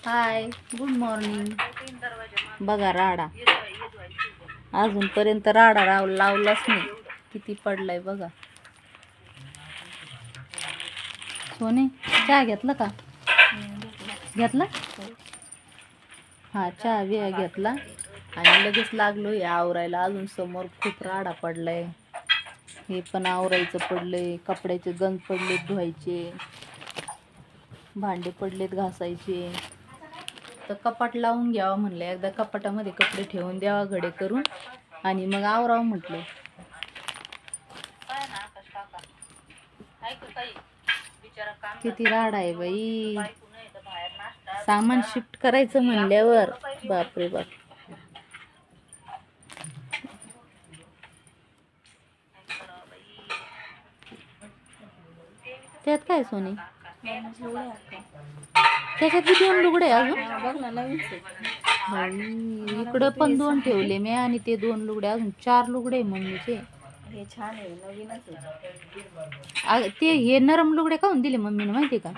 हाय, good morning. बघा राडा, अजूनपर्यंत राडा लावलाच नाही. किती पडलाय बघा. सोने, चहा घेतला का? घेतला? हा, चहा बिया घेतला आणि लगेच लागलो या आवरायला. अजून समोर खूप राडा पडलाय. हे पण आवरायचं पडलंय. कपड्याचे गंज पडलेत धुवायचे, भांडे पडलेत घासायचे. तर कपाट लावून घ्यावं म्हणलं. एकदा कपाटामध्ये कपडे ठेवून द्यावा घडे करून आणि मग आवरावं म्हटलं. किती राड आहे बाई. सामान शिफ्ट करायचं म्हणल्यावर बापरे बाप. त्यात काय सोनी? त्याच्यात बी 2 लुगडे अजून. इकडं पण 2 ठेवले मी आणि ते 2 लुगडे अजून 4 लुगडे मम्मीचे. हे छान आहे, नवीनच आहे. ते हे नरम लुगडे काऊन दिले मम्मीने माहिती का?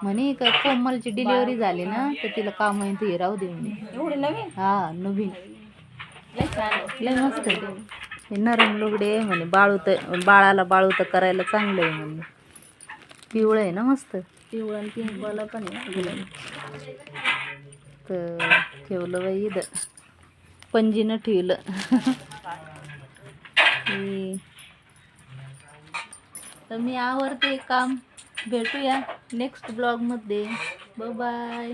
म्हणे का कोमलची डिलिव्हरी झाली ना तर तिला काम आहे ते राहू दे म्हणे. एवढे नवीन? हा, नवीन. लय छान आहे, लय मस्त आहे. हे नरम लुगडे म्हणे बाळाला बाळूत करायला चांगलं आहे म्हणे. पिवळं आहे ना मस्त. पिवळं आणि पिंक वाला पण आहे. तर ठेवलं बाई इथं, पणजीनं ठेवलं. तर मी आवरते काम. भेटूया नेक्स्ट ब्लॉगमध्ये. Bye bye.